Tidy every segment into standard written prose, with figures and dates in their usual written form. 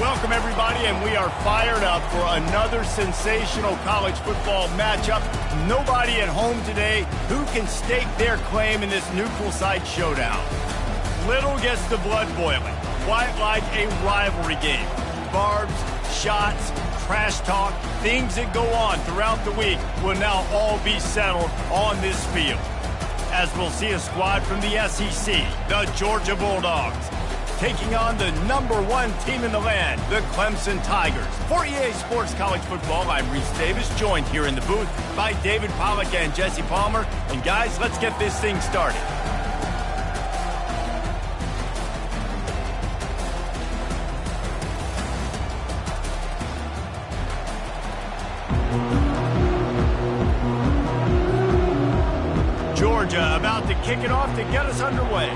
Welcome, everybody, and we are fired up for another sensational college football matchup. Nobody at home today who can stake their claim in this neutral site showdown. Little gets the blood boiling, quite like a rivalry game. Barbs, shots, trash talk, things that go on throughout the week will now all be settled on this field. As we'll see a squad from the SEC, the Georgia Bulldogs, taking on the #1 team in the land, the Clemson Tigers. For EA Sports College Football, I'm Reese Davis, joined here in the booth by David Pollack and Jesse Palmer. And guys, let's get this thing started. Georgia about to kick it off to get us underway.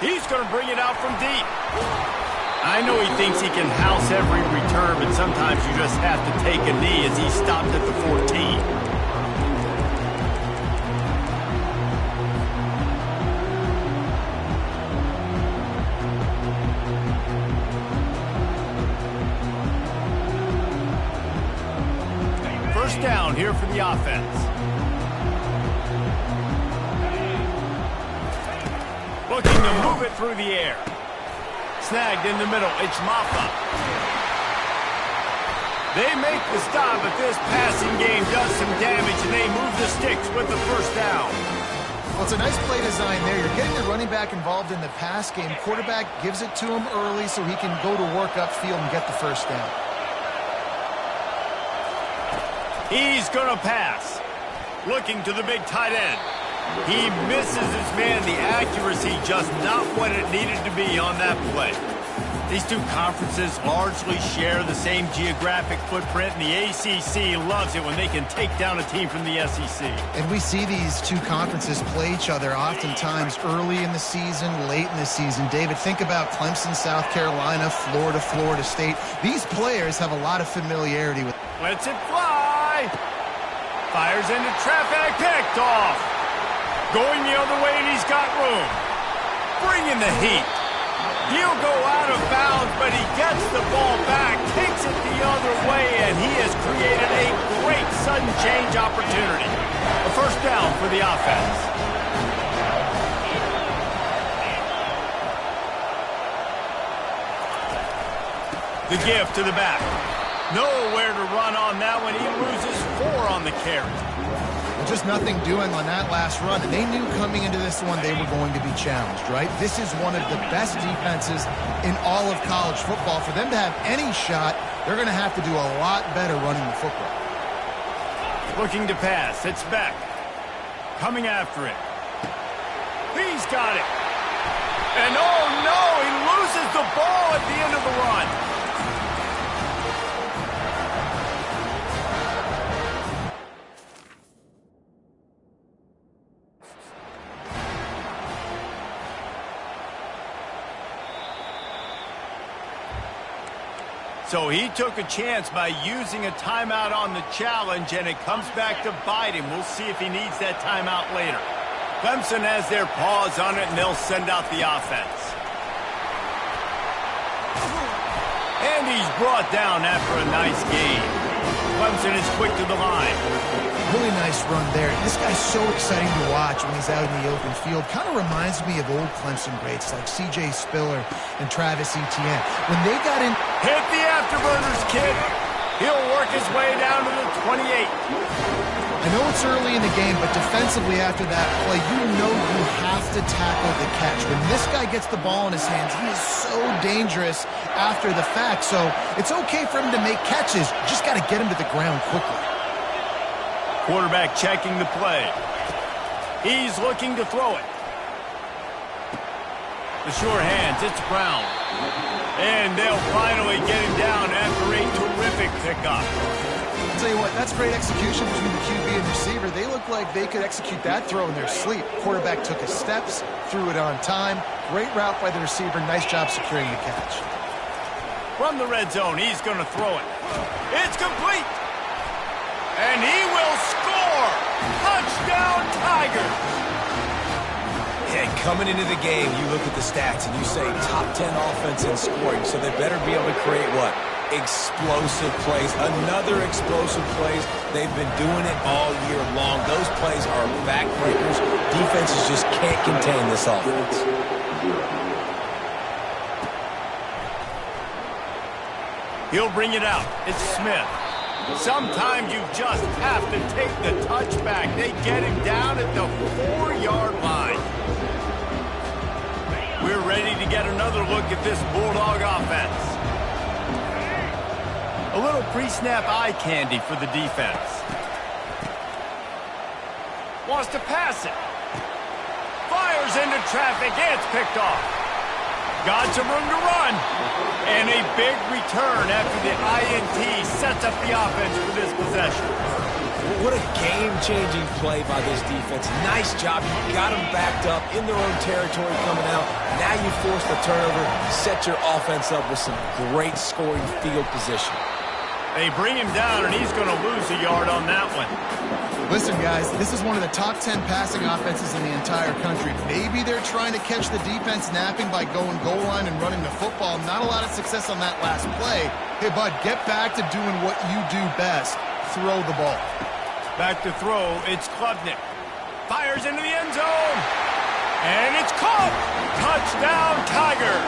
He's going to bring it out from deep. I know he thinks he can house every return, but sometimes you just have to take a knee as he stopped at the 14. First down here for the offense. Looking to move it through the air. Snagged in the middle. It's Maffa. They make the stop, but this passing game does some damage, and they move the sticks with the first down. Well, it's a nice play design there. You're getting the running back involved in the pass game. Quarterback gives it to him early so he can go to work upfield and get the first down. He's going to pass. Looking to the big tight end. He misses his man. The accuracy just not what it needed to be on that play. These two conferences largely share the same geographic footprint, and the ACC loves it when they can take down a team from the SEC. And we see these two conferences play each other oftentimes early in the season, late in the season. David, think about Clemson, South Carolina, Florida, Florida State. These players have a lot of familiarity with. Lets it fly. Fires into traffic, picked off. Going the other way, and he's got room. Bringing the heat. He'll go out of bounds, but he gets the ball back, takes it the other way, and he has created a great sudden change opportunity. A first down for the offense. The give to the back. Nowhere to run on that one. He loses 4 on the carry. Just nothing doing on that last run, and they knew coming into this one they were going to be challenged, right? This is one of the best defenses in all of college football. For them to have any shot, they're going to have to do a lot better running the football. Looking to pass. It's Beck. Coming after it. He's got it. And oh no, he loses the ball at the end of the run. So he took a chance by using a timeout on the challenge, and it comes back to bite him. We'll see if he needs that timeout later. Clemson has their paws on it, and they'll send out the offense. And he's brought down after a nice gain. Clemson is quick to the line. Really nice run there. This guy's so exciting to watch when he's out in the open field. Kind of reminds me of old Clemson greats like C.J. Spiller and Travis Etienne. When they got in... Hit the afterburners, kid. He'll work his way down to the 28. I know it's early in the game, but defensively after that play, you know you have to tackle the catch. When this guy gets the ball in his hands, he is so dangerous after the fact. So it's okay for him to make catches. You just got to get him to the ground quickly. Quarterback checking the play. He's looking to throw it. The sure hands, it's Brown. And they'll finally get him down after a terrific pickup. I'll tell you what, that's great execution between the QB and receiver. They look like they could execute that throw in their sleep. Quarterback took his steps, threw it on time. Great route by the receiver. Nice job securing the catch. From the red zone, he's going to throw it. It's complete. And he will score. Touchdown, Tigers. And coming into the game, you look at the stats and you say top 10 offense in scoring, so they better be able to create what? Explosive plays. Another explosive plays. They've been doing it all year long. Those plays are backbreakers. Defenses just can't contain this offense. He'll bring it out. It's Smith. Sometimes you just have to take the touchback. They get him down at the 4-yard line. We're ready to get another look at this Bulldog offense. A little pre-snap eye candy for the defense. Wants to pass it. Fires into traffic. It's picked off. Got some room to run. And a big return after the INT sets up the offense for this possession. What a game-changing play by this defense. Nice job. You got them backed up in their own territory coming out. Now you force the turnover, set your offense up with some great scoring field position. They bring him down, and he's going to lose a yard on that one. Listen, guys, this is one of the top 10 passing offenses in the entire country. Maybe they're trying to catch the defense napping by going goal line and running the football. Not a lot of success on that last play. Hey, bud, get back to doing what you do best. Throw the ball. Back to throw. It's Klubnik. Fires into the end zone. And it's caught. Touchdown, Tigers.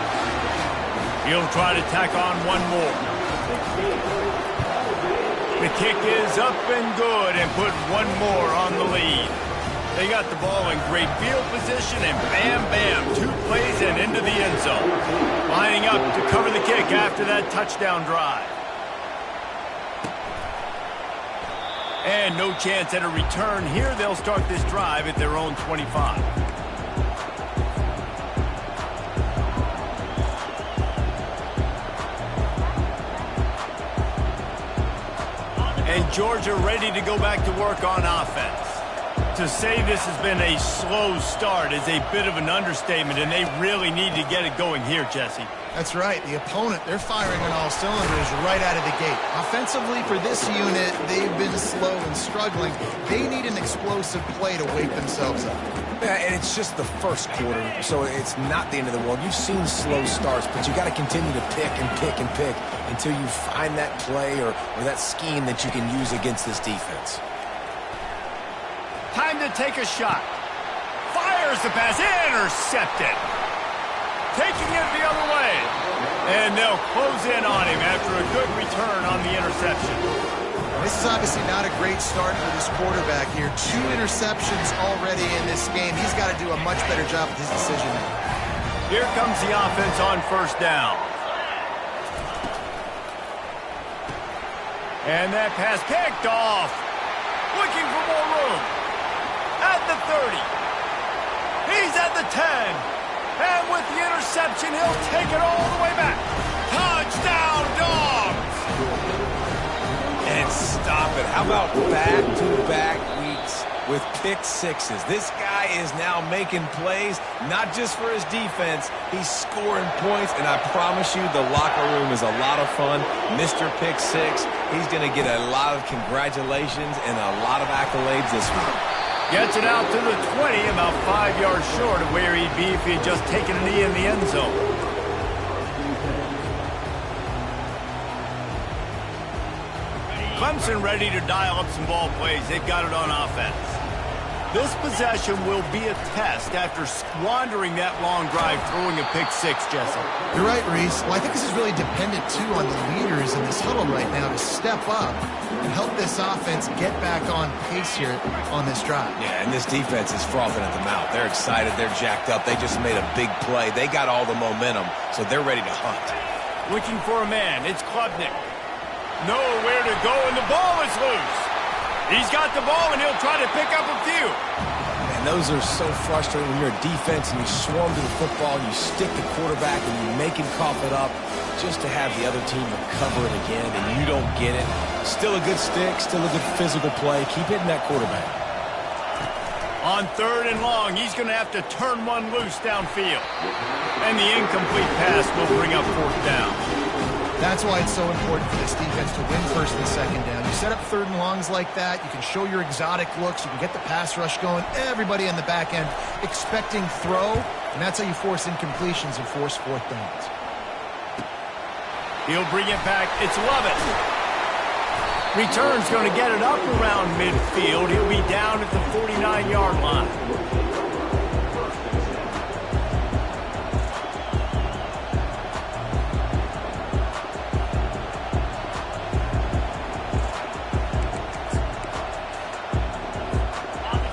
He'll try to tack on one more. The kick is up and good and put one more on the lead. They got the ball in great field position and bam, bam, 2 plays and into the end zone. Lining up to cover the kick after that touchdown drive. And no chance at a return here. They'll start this drive at their own 25. And Georgia ready to go back to work on offense. To say this has been a slow start is a bit of an understatement, and they really need to get it going here, Jesse. That's right. The opponent, they're firing on all cylinders right out of the gate. Offensively, for this unit, they've been slow and struggling. They need an explosive play to wake themselves up. Yeah, and it's just the first quarter, so it's not the end of the world. You've seen slow starts, but you got to continue to pick and pick and pick until you find that play or that scheme that you can use against this defense. Time to take a shot. Fires the pass. Intercepted. Taking it the other way. And they'll close in on him after a good return on the interception. This is obviously not a great start for this quarterback here. 2 interceptions already in this game. He's got to do a much better job with his decision. Here comes the offense on first down. And that pass picked off. Looking for more room. At the 30. He's at the 10. And with the interception, he'll take it all the way back. Touchdown, Dogs! And stop it. How about back-to-back weeks with pick sixes? This guy is now making plays, not just for his defense. He's scoring points, and I promise you the locker room is a lot of fun. Mr. Pick Six, he's going to get a lot of congratulations and a lot of accolades this week. Gets it out to the 20, about 5 yards short of where he'd be if he had just taken a knee in the end zone. Clemson ready to dial up some ball plays. They've got it on offense. This possession will be a test after squandering that long drive throwing a pick six, Jesse. You're right, Reese. Well, I think this is really dependent, too, on the leaders in this huddle right now to step up and help this offense get back on pace here on this drive. Yeah, and this defense is frothing at the mouth. They're excited. They're jacked up. They just made a big play. They got all the momentum, so they're ready to hunt. Looking for a man. It's Klubnik. Nowhere to go, and the ball is loose. He's got the ball, and he'll try to pick up a few. And those are so frustrating when you're a defense and you swarm to the football, and you stick the quarterback, and you make him cough it up just to have the other team recover it again, and you don't get it. Still a good stick, still a good physical play. Keep hitting that quarterback. On 3rd and long, he's going to have to turn one loose downfield. And the incomplete pass will bring up 4th down. That's why it's so important for this defense to win first and second down. You set up third and longs like that, you can show your exotic looks, you can get the pass rush going, everybody on the back end expecting throw, and that's how you force incompletions and force fourth downs. He'll bring it back. It's Lovett. Return's going to get it up around midfield. He'll be down at the 49-yard line.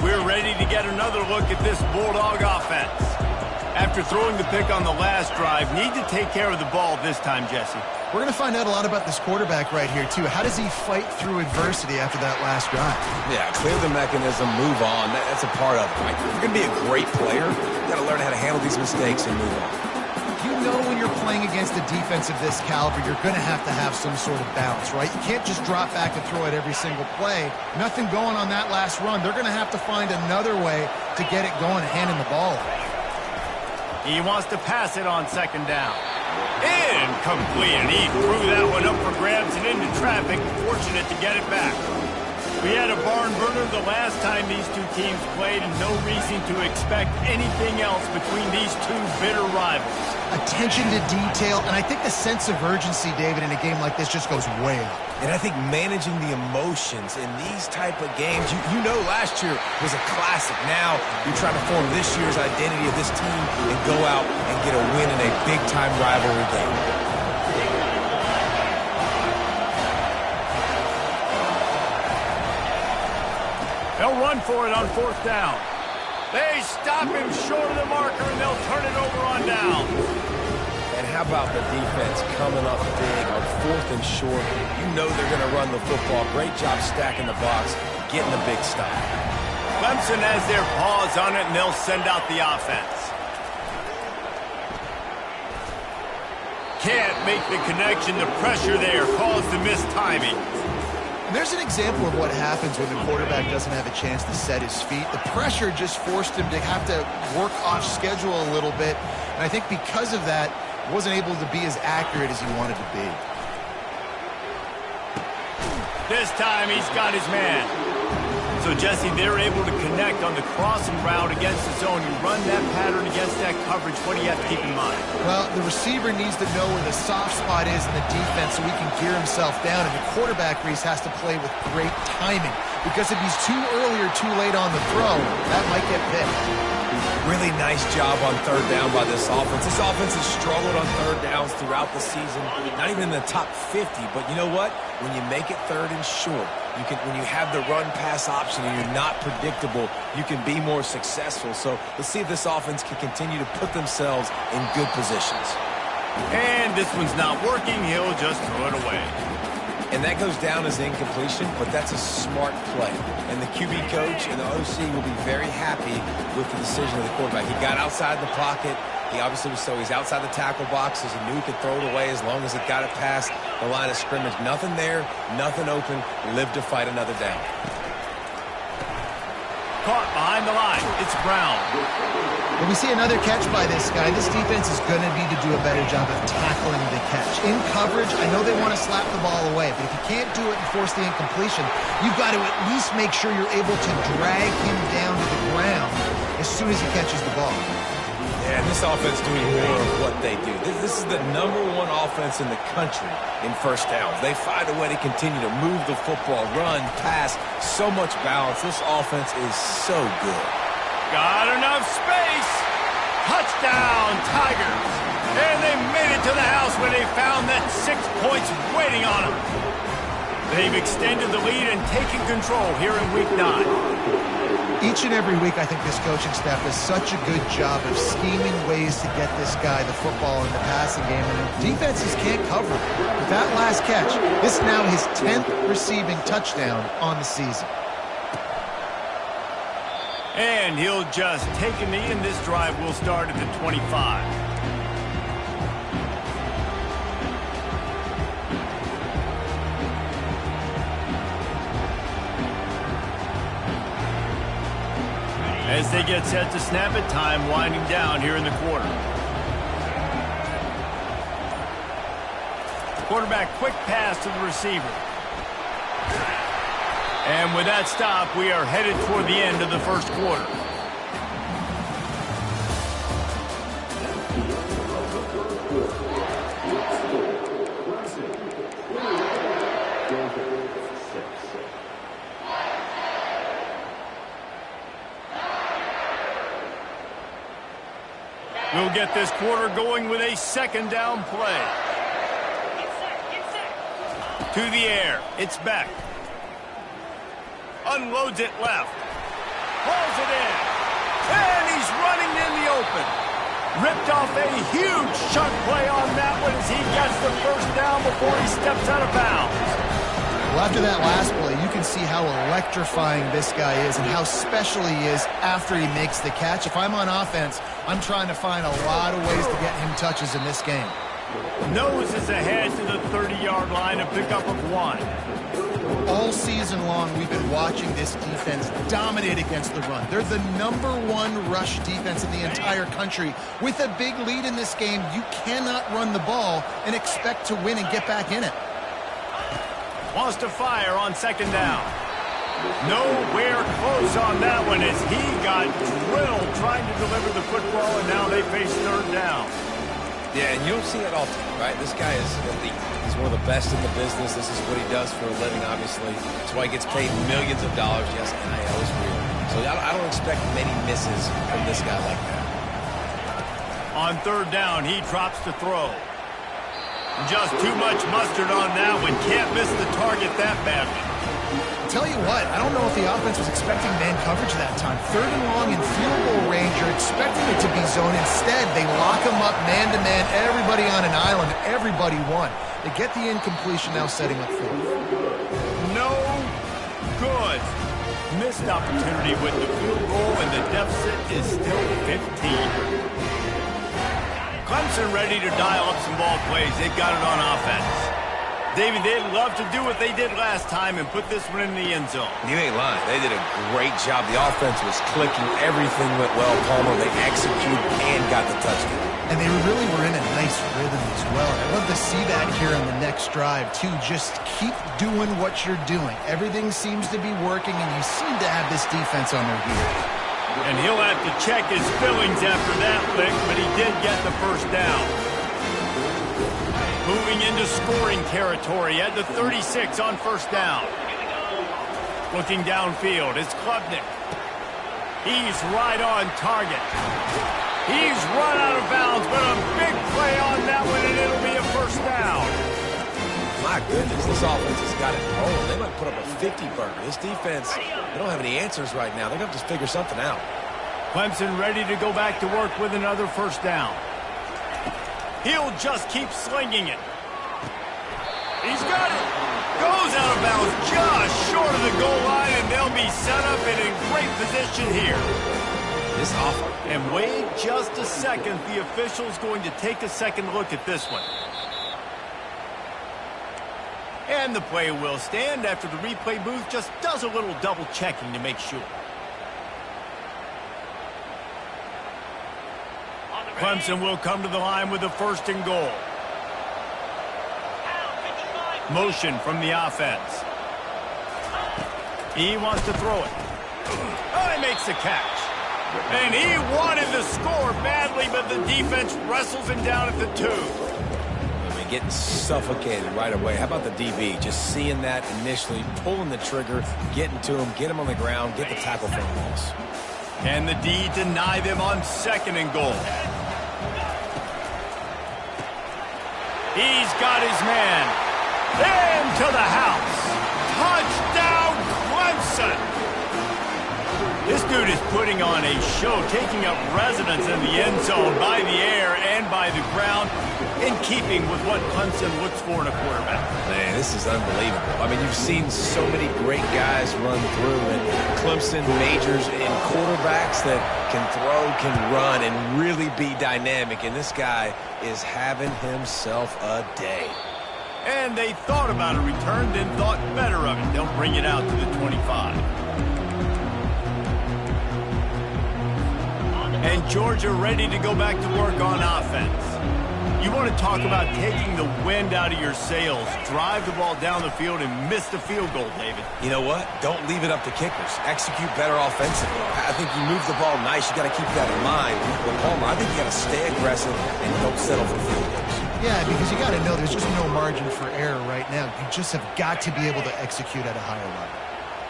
We're ready to get another look at this Bulldog offense. After throwing the pick on the last drive, need to take care of the ball this time, Jesse. We're going to find out a lot about this quarterback right here, too. How does he fight through adversity after that last drive? Yeah, clear the mechanism, move on. That's a part of it, right? If you're going to be a great player, you got to learn how to handle these mistakes and move on. You know when you're playing against a defense of this caliber, you're going to have some sort of balance, right? You can't just drop back and throw it every single play. Nothing going on that last run. They're going to have to find another way to get it going, handing the ball off. He wants to pass it on second down. Incomplete, and he threw that one up for grabs and into traffic. Fortunate to get it back. We had a barn burner the last time these two teams played, and no reason to expect anything else between these two bitter rivals. Attention to detail, and I think the sense of urgency, David, in a game like this just goes way up. And I think managing the emotions in these type of games, you know last year was a classic. Now you're trying to form this year's identity of this team and go out and get a win in a big-time rivalry game. They'll run for it on fourth down. They stop him short of the marker, and they'll turn it over on down. And how about the defense coming up big on fourth and short? You know they're going to run the football. Great job stacking the box, getting a big stop. Clemson has their paws on it, and they'll send out the offense. Can't make the connection. The pressure there caused the missed timing. And there's an example of what happens when the quarterback doesn't have a chance to set his feet. The pressure just forced him to have to work off schedule a little bit. And I think because of that, he wasn't able to be as accurate as he wanted to be. This time he's got his man. So, Jesse, they're able to connect on the crossing route against the zone. You run that pattern against that coverage. What do you have to keep in mind? Well, the receiver needs to know where the soft spot is in the defense so he can gear himself down. And the quarterback, Reese, has to play with great timing. Because if he's too early or too late on the throw, that might get picked. Really nice job on third down by this offense. This offense has struggled on third downs throughout the season. Not even in the top 50. But you know what? When you make it third and short, when you have the run-pass option and you're not predictable, you can be more successful. So let's see if this offense can continue to put themselves in good positions. And this one's not working. He'll just throw it away. And that goes down as incompletion, but that's a smart play. And the QB coach and the OC will be very happy with the decision of the quarterback. He got outside the pocket. He obviously he's outside the tackle boxes. He knew he could throw it away as long as he got it past the line of scrimmage. Nothing there, nothing open. Live to fight another down. Caught behind the line. It's Brown. When we see another catch by this guy, this defense is going to need to do a better job of tackling the catch. In coverage, I know they want to slap the ball away, but if you can't do it and force the incompletion, you've got to at least make sure you're able to drag him down to the ground as soon as he catches the ball. Yeah, this offense doing more of what they do. This is the #1 offense in the country in first downs. They find a way to continue to move the football, run, pass, so much balance. This offense is so good. Got enough space. Touchdown, Tigers. And they made it to the house where they found that 6 points waiting on them. They've extended the lead and taken control here in Week 9. Each and every week, I think this coaching staff does such a good job of scheming ways to get this guy the football in the passing game, and the defenses can't cover it. With that last catch, this is now his 10th receiving touchdown on the season. And he'll just take a knee, and this drive will start at the 25. As they get set to snap it, time winding down here in the quarter. Quarterback quick pass to the receiver. And with that stop, we are headed toward the end of the first quarter. We'll get this quarter going with a second down play. To the air. It's back. Unloads it left. Hauls it in. And he's running in the open. Ripped off a huge chunk play on that one as he gets the first down before he steps out of bounds. Well, after that last play, you can see how electrifying this guy is and how special he is after he makes the catch. If I'm on offense, I'm trying to find a lot of ways to get him touches in this game. Noses ahead to the 30-yard line, a pickup of 1. All season long, we've been watching this defense dominate against the run. They're the #1 rush defense in the entire country. With a big lead in this game, you cannot run the ball and expect to win and get back in it. Wants to fire on second down. Nowhere close on that one as he got drilled trying to deliver the football, and now they face third down. Yeah, and you don't see it all the time, right? This guy is elite. He's one of the best in the business. This is what he does for a living, obviously. That's why he gets paid millions of dollars. Yes, NIL is real. So I don't expect many misses from this guy like that. On third down, he drops to throw. Just too much mustard on that one. Can't miss the target that badly. Tell you what, I don't know if the offense was expecting man coverage that time. Third and long in field goal range, you're expecting it to be zone. Instead, they lock him up man-to-man, everybody on an island, everybody won. They get the incompletion, now setting up fourth. No good. Missed opportunity with the field goal, and the deficit is still 15. Clemson ready to dial up some ball plays. They've got it on offense. David, they'd love to do what they did last time and put this one in the end zone. You ain't lying. They did a great job. The offense was clicking. Everything went well. Palmer, they executed and got the touchdown. And they really were in a nice rhythm as well. I love to see that here in the next drive, too. Just keep doing what you're doing. Everything seems to be working, and you seem to have this defense on their heels. And he'll have to check his fillings after that lick, but he did get the first down. Moving into scoring territory at the 36 on first down. Looking downfield, it's Klubnik. He's right on target. He's run out of bounds, but a big play on that one, and it'll be a first down. My goodness, this offense has got it rolling. They might put up a 50-burger. This defense, they don't have any answers right now. They're going to have to figure something out. Clemson ready to go back to work with another first down. He'll just keep slinging it. He's got it. Goes out of bounds just short of the goal line, and they'll be set up and in great position here. This offense. And wait just a second. The official's going to take a second look at this one. And the play will stand after the replay booth just does a little double checking to make sure. Clemson will come to the line with the first and goal. Motion from the offense. He wants to throw it. Oh, he makes the catch. And he wanted to score badly, but the defense wrestles him down at the 2. I mean, getting suffocated right away. How about the DB? Just seeing that initially, pulling the trigger, getting to him, get him on the ground, get the tackle for the loss. And the D deny them on second and goal. He's got his man. Into the house. Touchdown, Clemson. This dude is putting on a show, taking up residence in the end zone by the air and by the ground, in keeping with what Clemson looks for in a quarterback. Man, this is unbelievable. I mean, you've seen so many great guys run through, and Clemson majors in quarterbacks that can throw, can run, and really be dynamic, and this guy is having himself a day. And they thought about a return, then thought better of it. They'll bring it out to the 25. And Georgia ready to go back to work on offense. You want to talk about taking the wind out of your sails. Drive the ball down the field and miss the field goal, David. You know what? Don't leave it up to kickers. Execute better offensively. I think you move the ball nice. You got to keep that in mind. But Palmer, I think you got to stay aggressive and don't settle for field goals. Yeah, because you got to know there's just no margin for error right now. You just have got to be able to execute at a higher level.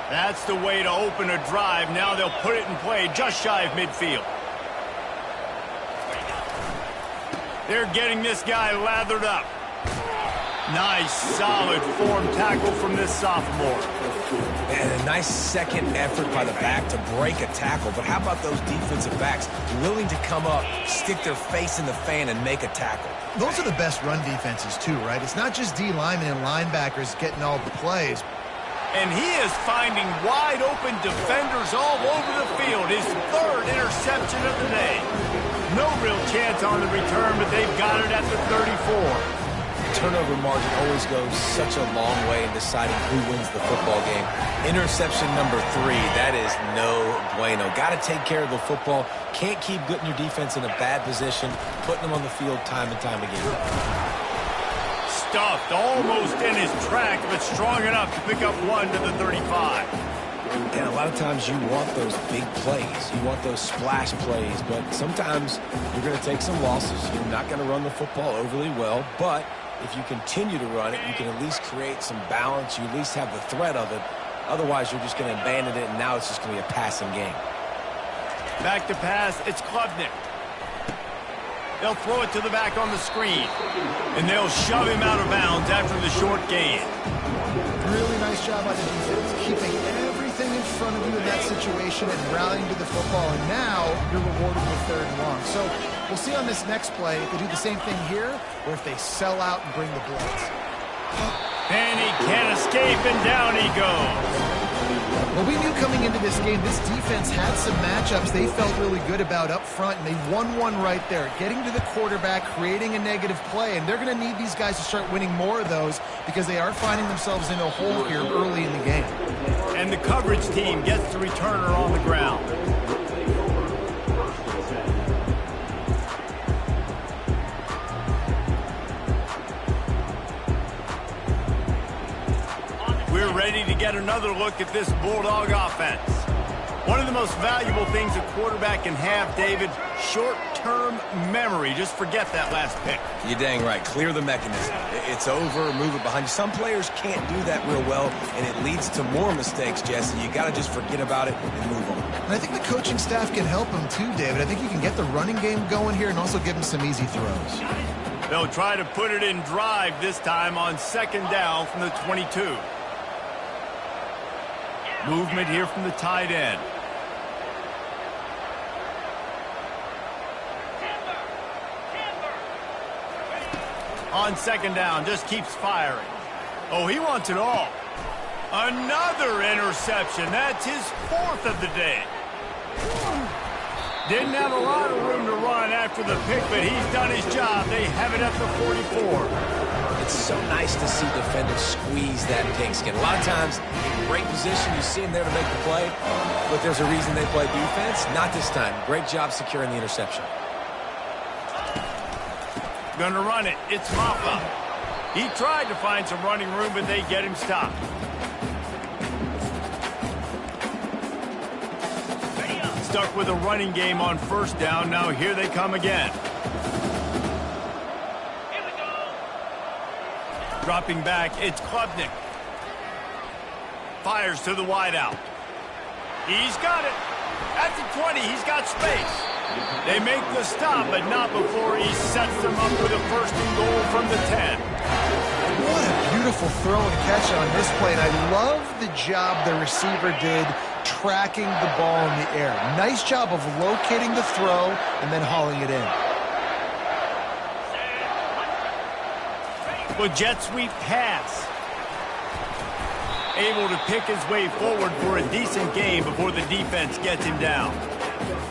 That's the way to open a drive. Now they'll put it in play just shy of midfield. They're getting this guy lathered up. Nice, solid form tackle from this sophomore. And a nice second effort by the back to break a tackle. But how about those defensive backs willing to come up, stick their face in the fan, and make a tackle? Those are the best run defenses, too, right? It's not just D linemen and linebackers getting all the plays. And he is finding wide-open defenders all over the field. His third interception of the day. No real chance on the return, but they've got it at the 34. Turnover margin always goes such a long way in deciding who wins the football game. Interception number 3, that is no bueno. Got to take care of the football. Can't keep putting your defense in a bad position, putting them on the field time and time again. Stuffed almost in his track, but strong enough to pick up 1 to the 35. And a lot of times you want those big plays. You want those splash plays, but sometimes you're going to take some losses. You're not going to run the football overly well, but if you continue to run it, you can at least create some balance. You at least have the threat of it. Otherwise, you're just going to abandon it, and now it's just going to be a passing game. Back to pass, it's Klubnik. They'll throw it to the back on the screen, and they'll shove him out of bounds after the short gain. Really nice job by the defense, keeping everything in front of you in that situation and rallying to the football, and now you're rewarded with 3rd and long. So we'll see on this next play if they do the same thing here or if they sell out and bring the blitz. And he can't escape, and down he goes. Well, we knew coming into this game, this defense had some matchups they felt really good about up front, and they won one right there, getting to the quarterback, creating a negative play, and they're going to need these guys to start winning more of those because they are finding themselves in a hole here early in the game. And the coverage team gets the returner on the ground. We're ready to get another look at this Bulldog offense. One of the most valuable things a quarterback can have, David, short-term memory. Just forget that last pick. You're dang right. Clear the mechanism. It's over, move it behind you. Some players can't do that real well, and it leads to more mistakes, Jesse. You got to just forget about it and move on. And I think the coaching staff can help him too, David. I think you can get the running game going here and also give him some easy throws. They'll try to put it in drive this time on 2nd down from the 22. Movement here from the tight end. On 2nd down, just keeps firing. Oh, he wants it all. Another interception. That's his 4th of the day. Didn't have a lot of room to run after the pick, but he's done his job. They have it at the 44. It's so nice to see defenders squeeze that pigskin. A lot of times, in great position, you see them there to make the play, but there's a reason they play defense. Not this time. Great job securing the interception. Gonna run it. It's Maffa. He tried to find some running room, but they get him stopped. Stuck with a running game on 1st down. Now here they come again. Dropping back, it's Klubnik. Fires to the wideout. He's got it. At the 20, he's got space. They make the stop, but not before he sets them up with a 1st and goal from the 10. What a beautiful throw and catch on this play, and I love the job the receiver did tracking the ball in the air. Nice job of locating the throw and then hauling it in. Well, jet sweep pass. Able to pick his way forward for a decent game before the defense gets him down.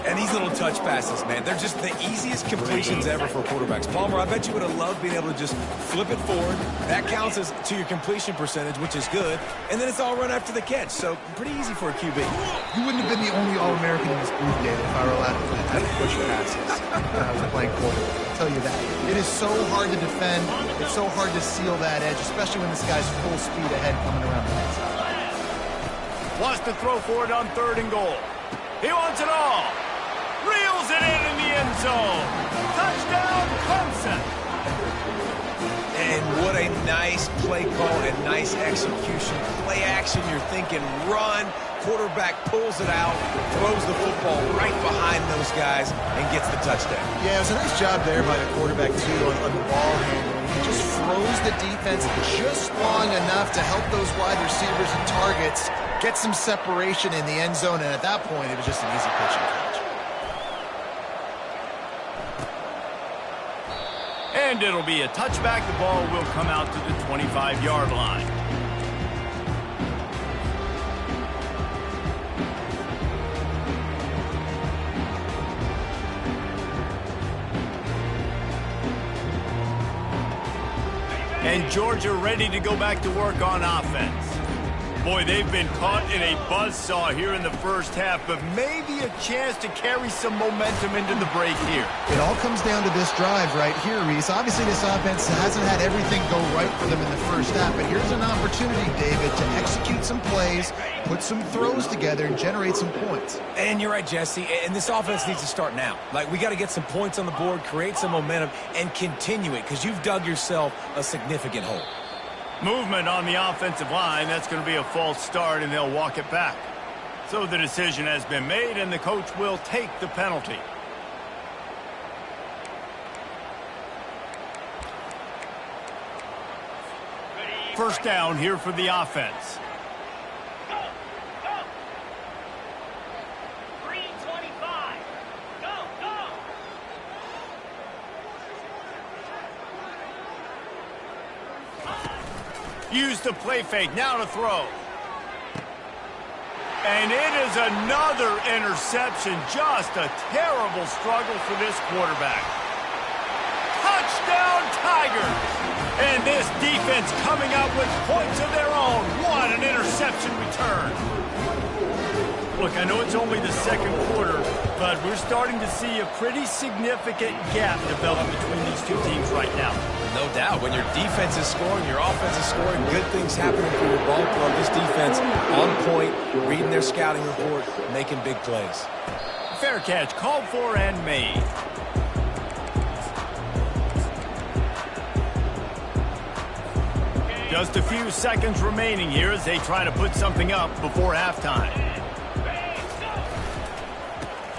And these little touch passes, man, they're just the easiest completions ever for quarterbacks. Palmer, I bet you would have loved being able to just flip it forward. That counts as to your completion percentage, which is good. And then it's all run after the catch, so pretty easy for a QB. You wouldn't have been the only All-American in this group, David, if I were allowed to play that push passes when I was playing quarterback. tell you that. It is so hard to defend. It's so hard to seal that edge, especially when this guy's full speed ahead coming around the outside. Wants to throw for it on 3rd and goal. He wants it all. Reels it in the end zone. Touchdown, Clemson. And what a nice play call and nice execution. Play action, you're thinking run. Quarterback pulls it out, throws the football right behind those guys, and gets the touchdown. Yeah, it was a nice job there by the quarterback, too, on the ball handling. He just froze the defense just long enough to help those wide receivers and targets get some separation in the end zone, and at that point, it was just an easy pitch and catch. And it'll be a touchback. The ball will come out to the 25-yard line. And Georgia ready to go back to work on offense. Boy, they've been caught in a buzzsaw here in the first half, but maybe a chance to carry some momentum into the break here. It all comes down to this drive right here, Reese. Obviously, this offense hasn't had everything go right for them in the first half, but here's an opportunity, David, to execute some plays, put some throws together, and generate some points. And you're right, Jesse, and this offense needs to start now. Like, we got to get some points on the board, create some momentum, and continue it, because you've dug yourself a significant hole. Movement on the offensive line. That's going to be a false start, and they'll walk it back. So the decision has been made, and the coach will take the penalty. First down here for the offense. Use the play fake, now to throw. And it is another interception. Just a terrible struggle for this quarterback. Touchdown, Tigers! And this defense coming up with points of their own. What an interception return. Look, I know it's only the second quarter, but we're starting to see a pretty significant gap develop between these two teams right now. No doubt. When your defense is scoring, your offense is scoring, good things happening for your ball club. This defense on point, reading their scouting report, making big plays. Fair catch, called for and made. Just a few seconds remaining here as they try to put something up before halftime.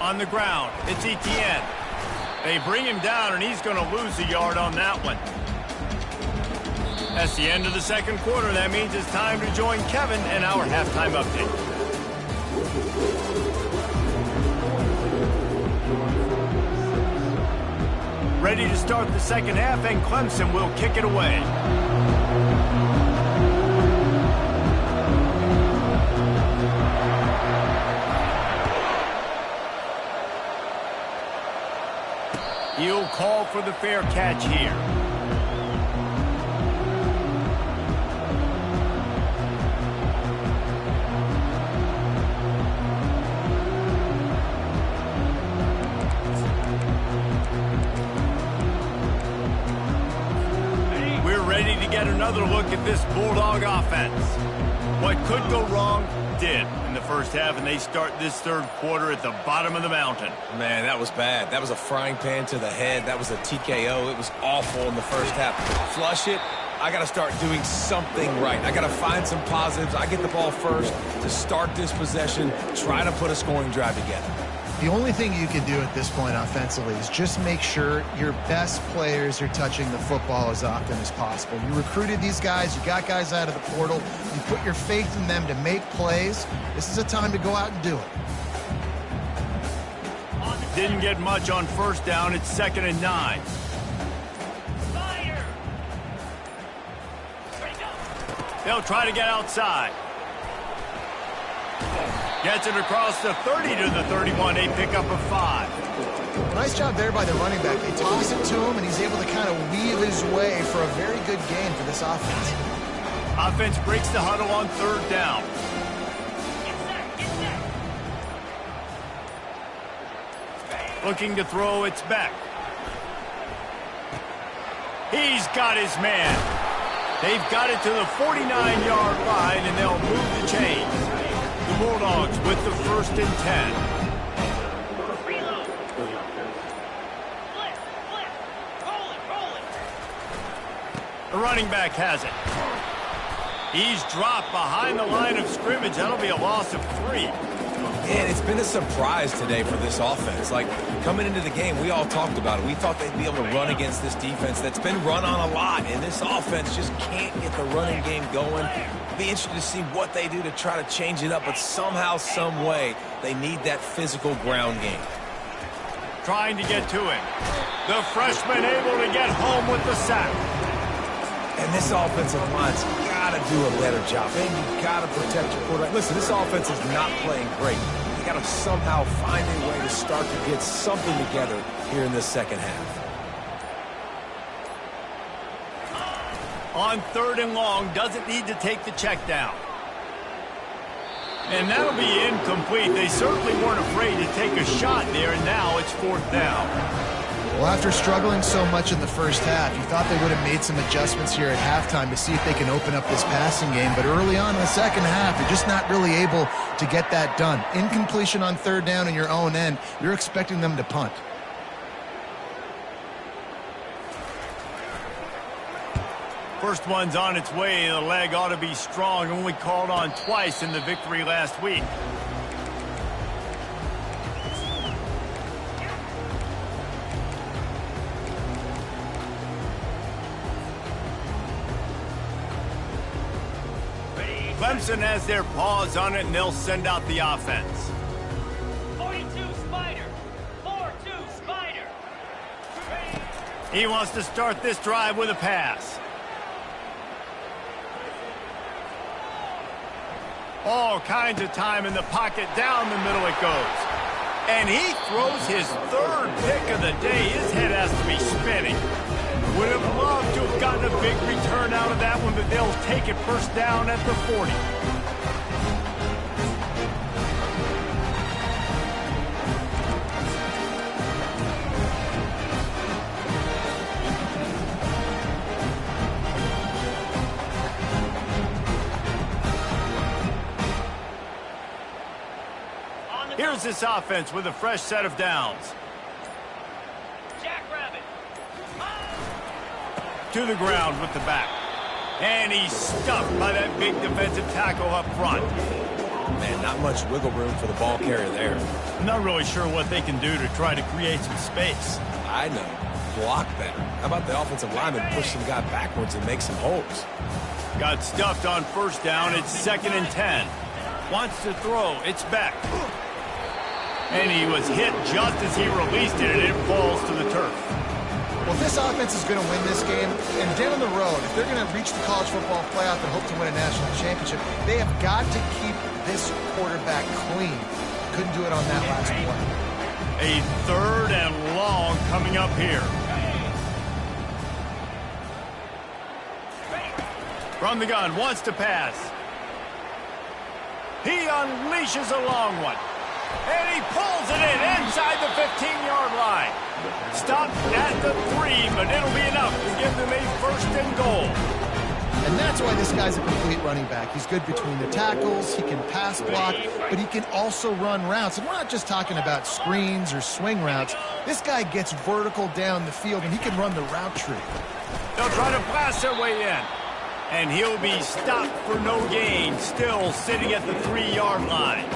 On the ground, it's Etienne. They bring him down, and he's going to lose a yard on that one. That's the end of the second quarter. That means it's time to join Kevin in our halftime update. Ready to start the second half, and Clemson will kick it away. He'll call for the fair catch here. We're ready to get another look at this Bulldog offense. What could go wrong did in the first half, and they start this third quarter at the bottom of the mountain. Man, that was bad. That was a frying pan to the head. That was a TKO. It was awful in the first half. Flush it. I got to start doing something right. I got to find some positives. I get the ball first to start this possession, try to put a scoring drive together. The only thing you can do at this point offensively is just make sure your best players are touching the football as often as possible. You recruited these guys. You got guys out of the portal. You put your faith in them to make plays. This is a time to go out and do it. Didn't get much on first down. It's 2nd and 9. They'll try to get outside. Gets it across the 30 to the 31. A pickup of 5. Nice job there by the running back. They toss it to him, and he's able to kind of weave his way for a very good gain for this offense. Offense breaks the huddle on 3rd down. Looking to throw, it's back. He's got his man. They've got it to the 49-yard line, and they'll move the chains. The Bulldogs with the 1st and 10. The running back has it. He's dropped behind the line of scrimmage. That'll be a loss of 3. And it's been a surprise today for this offense. Like, coming into the game, we all talked about it. We thought they'd be able to run against this defense that's been run on a lot, and this offense just can't get the running game going. Be interested to see what they do to try to change it up, but somehow, some way, they need that physical ground game. Trying to get to him. The freshman able to get home with the sack. And this offensive line's got to do a better job. And you got to protect your quarterback. Listen, this offense is not playing great. You got to somehow find a way to start to get something together here in this second half. On 3rd and long, doesn't need to take the check down. And that'll be incomplete. They certainly weren't afraid to take a shot there, and now it's 4th down. Well, after struggling so much in the first half, you thought they would have made some adjustments here at halftime to see if they can open up this passing game. But early on in the second half, you're just not really able to get that done. Incompletion on 3rd down in your own end, you're expecting them to punt. First one's on its way. The leg ought to be strong. Only called on twice in the victory last week. Clemson has their paws on it, and they'll send out the offense. 42 Spider. 4-2 Spider. He wants to start this drive with a pass. All kinds of time in the pocket. Down the middle it goes. And he throws his 3rd pick of the day. His head has to be spinning. Would have loved to have gotten a big return out of that one, but they'll take it 1st down at the 40. Here's this offense with a fresh set of downs. To the ground with the back. And he's stuffed by that big defensive tackle up front. Man, not much wiggle room for the ball carrier there. I'm not really sure what they can do to try to create some space. I know. Block better. How about the offensive lineman push some guy backwards and make some holes? Got stuffed on 1st down. It's 2nd and 10. Wants to throw. It's back. And he was hit just as he released it, and it falls to the turf. Well, this offense is going to win this game, and down the road, if they're going to reach the college football playoff and hope to win a national championship, they have got to keep this quarterback clean. Couldn't do it on that last play. A 3rd and long coming up here. From the gun, wants to pass. He unleashes a long one. And he pulls it in inside the 15-yard line. Stopped at the 3, but it'll be enough to give them a 1st and goal. And that's why this guy's a complete running back. He's good between the tackles, he can pass block, but he can also run routes. And we're not just talking about screens or swing routes. This guy gets vertical down the field, and he can run the route tree. They'll try to blast their way in. And he'll be stopped for no gain, still sitting at the 3-yard line.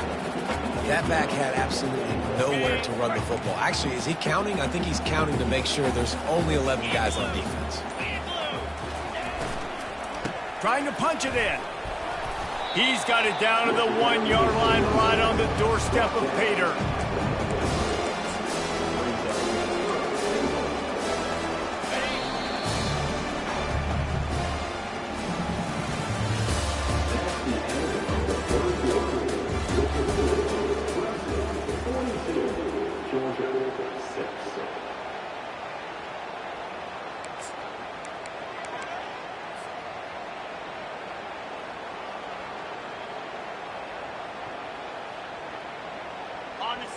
That back had absolutely nowhere to run the football. Actually, is he counting? I think he's counting to make sure there's only 11 guys on defense. Trying to punch it in. He's got it down to the 1-yard line, right on the doorstep of Pater.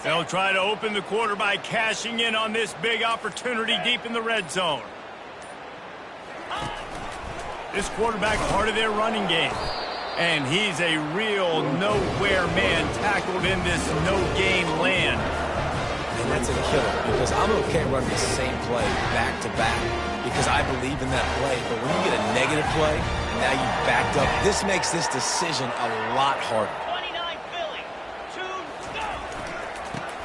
They'll try to open the quarter by cashing in on this big opportunity deep in the red zone. This quarterback part of their running game. And he's a real nowhere man tackled in this no-gain land. And that's a killer because I'm okay running the same play back-to-back because I believe in that play. But when you get a negative play and now you backed up, this makes this decision a lot harder. 29 Philly. 2, go.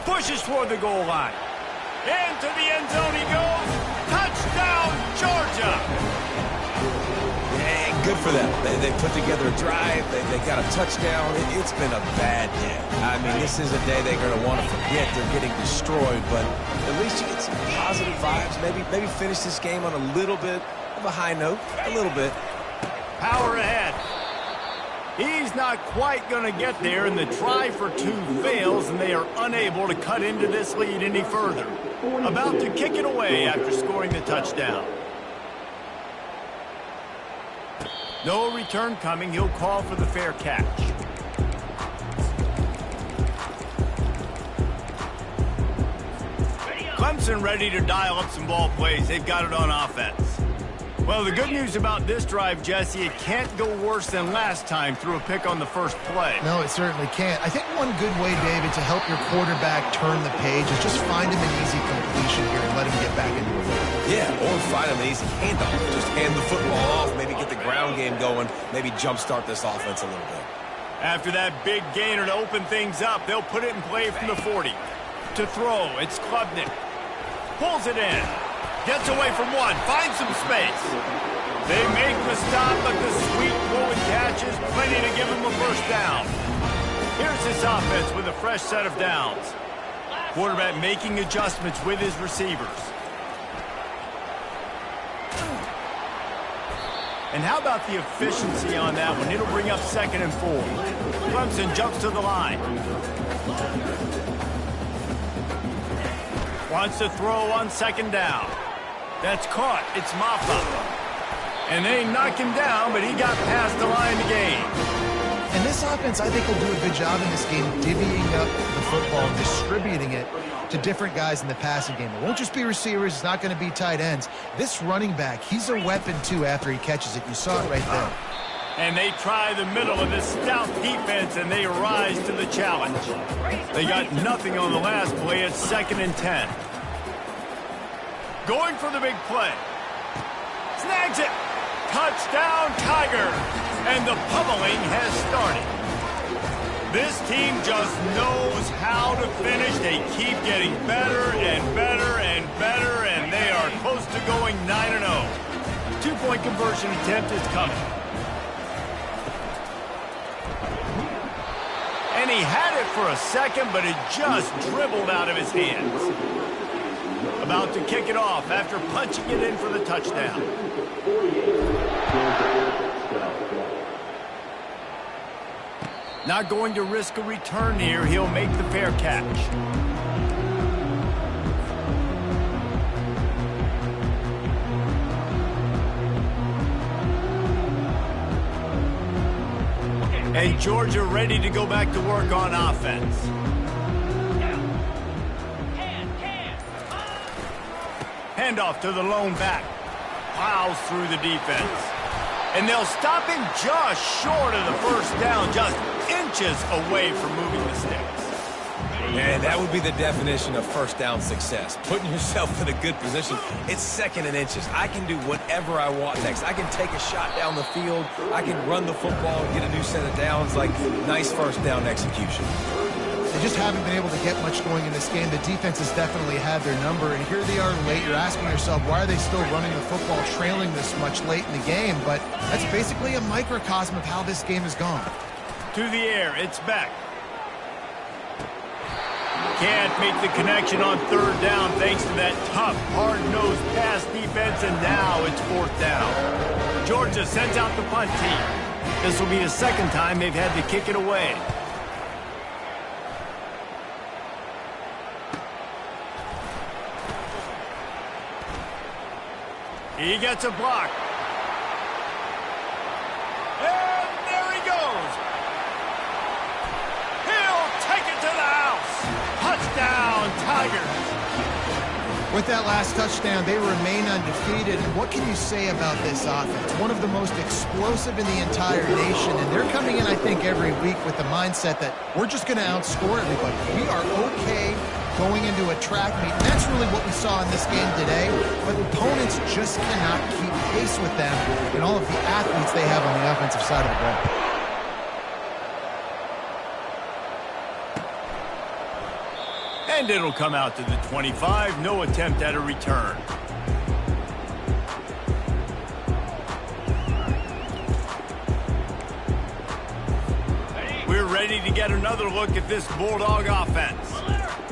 Pushes toward the goal line. Into the end zone he goes. Touchdown, Georgia. And good for them. They put together a drive. They got a touchdown. It's been a bad day. I mean, this is a day they're going to want to forget. They're getting destroyed, but at least you get some positive vibes. Maybe finish this game on a little bit of a high note. A little bit. Power ahead. He's not quite going to get there, and the try for 2 fails, and they are unable to cut into this lead any further. About to kick it away after scoring the touchdown. No return coming. He'll call for the fair catch. Clemson ready to dial up some ball plays. They've got it on offense. Well, the good news about this drive, Jesse, it can't go worse than last time through a pick on the first play. No, it certainly can't. I think one good way, David, to help your quarterback turn the page is just find him an easy completion here and let him get back into a rhythm. Yeah, or find him an easy handoff. Just hand the football off, maybe get the ground game going, maybe jumpstart this offense a little bit. After that big gainer to open things up, they'll put it in play from the 40. To throw, it's Klubnik. Pulls it in. Gets away from one. Finds some space. They make the stop, but the sweet throw and catch is plenty to give him a first down. Here's this offense with a fresh set of downs. Quarterback making adjustments with his receivers. And how about the efficiency on that one? It'll bring up 2nd and 4. Clemson jumps to the line. Wants to throw on 2nd down. That's caught. It's Maffa. And they knock him down, but he got past the line to gain. And this offense, I think, will do a good job in this game divvying up the football and distributing it to different guys in the passing game. It won't just be receivers. It's not going to be tight ends. This running back, he's a weapon, too, after he catches it. You saw it right there. And they try the middle of this stout defense, and they rise to the challenge. They got nothing on the last play. It's 2nd and 10. Going for the big play. Snags it. Touchdown, Tigers. And the pummeling has started. This team just knows how to finish. They keep getting better and better and better, and they are close to going 9-0. 2-point conversion attempt is coming. And he had it for a second, but it just dribbled out of his hands. About to kick it off after punching it in for the touchdown. Not going to risk a return here. He'll make the fair catch. And Georgia ready to go back to work on offense. Handoff to the lone back. Plows through the defense. And they'll stop him just short of the first down, just inches away from moving the sticks. And that would be the definition of first down success. Putting yourself in a good position. It's 2nd and inches. I can do whatever I want next. I can take a shot down the field. I can run the football and get a new set of downs. Like, nice first down execution. They just haven't been able to get much going in this game. The defense has definitely had their number, and here they are late. You're asking yourself, why are they still running the football, trailing this much late in the game? But that's basically a microcosm of how this game has gone. To the air, it's back. Can't make the connection on 3rd down thanks to that tough, hard-nosed pass defense, and now it's 4th down. Georgia sends out the punt team. This will be the 2nd time they've had to kick it away. He gets a block. And there he goes. He'll take it to the house. Touchdown, Tigers. With that last touchdown, they remain undefeated. And what can you say about this offense? One of the most explosive in the entire nation. And they're coming in, I think, every week with the mindset that we're just going to outscore everybody. We are okay going into a track meet. And that's really what we saw in this game today. But opponents just cannot keep pace with them and all of the athletes they have on the offensive side of the ball. And it'll come out to the 25. No attempt at a return. We're ready to get another look at this Bulldog offense.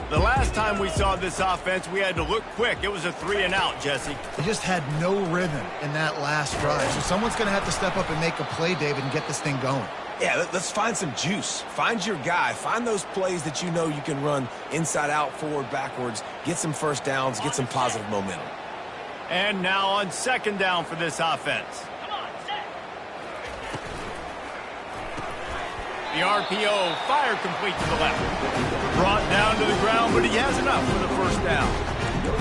The last time we saw this offense, we had to look quick. It was a 3-and-out, Jesse. They just had no rhythm in that last drive. So someone's going to have to step up and make a play, David, and get this thing going. Yeah, let's find some juice. Find your guy. Find those plays that you know you can run inside out, forward, backwards. Get some first downs. Get some positive momentum. And now on second down for this offense. Come on, set. The RPO, fire complete to the left. Brought down to the ground, but he has enough for the first down.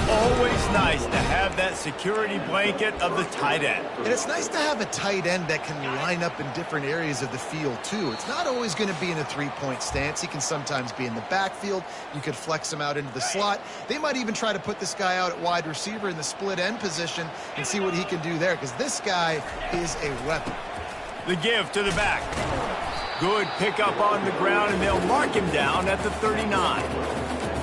Always nice to have that security blanket of the tight end. And it's nice to have a tight end that can line up in different areas of the field, too. It's not always going to be in a three-point stance. He can sometimes be in the backfield. You could flex him out into the slot. They might even try to put this guy out at wide receiver in the split end position and see what he can do there, because this guy is a weapon. The give to the back. Good pickup on the ground, and they'll mark him down at the 39.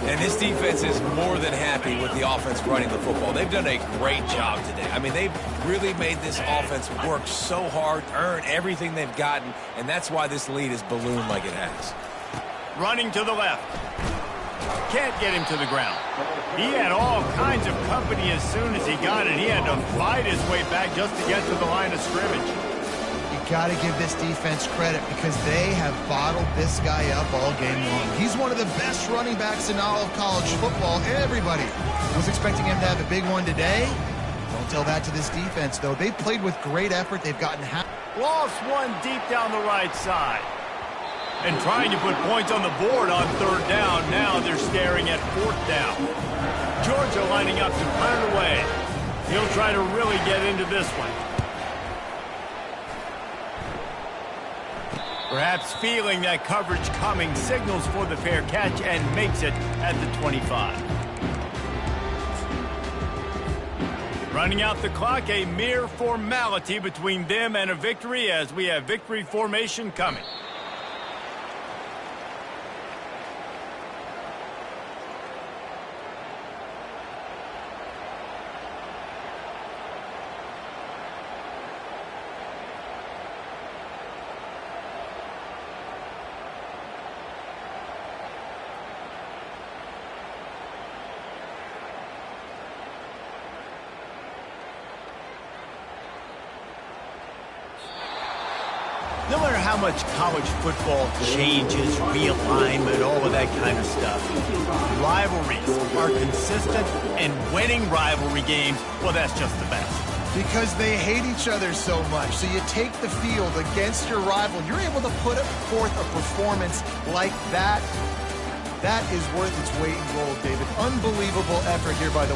And this defense is more than happy with the offense running the football. They've done a great job today. I mean, they've really made this offense work so hard, earn everything they've gotten, and that's why this lead is ballooned like it has. Running to the left. Can't get him to the ground. He had all kinds of company as soon as he got it. He had to fight his way back just to get to the line of scrimmage. Got to give this defense credit because they have bottled this guy up all game long. He's one of the best running backs in all of college football. Everybody was expecting him to have a big one today. Don't tell that to this defense, though. They've played with great effort. They've gotten Lost one deep down the right side. And trying to put points on the board on third down. Now they're staring at fourth down. Georgia lining up to punt it away. He'll try to really get into this one. Perhaps feeling that coverage coming, signals for the fair catch and makes it at the 25. Running out the clock, a mere formality between them and a victory as we have victory formation coming. No matter how much college football changes, realignment, all of that kind of stuff, rivalries are consistent, and winning rivalry games, well, that's just the best. because they hate each other so much. So you take the field against your rival. You're able to put forth a performance like that. That is worth its weight in gold, David. Unbelievable effort here by the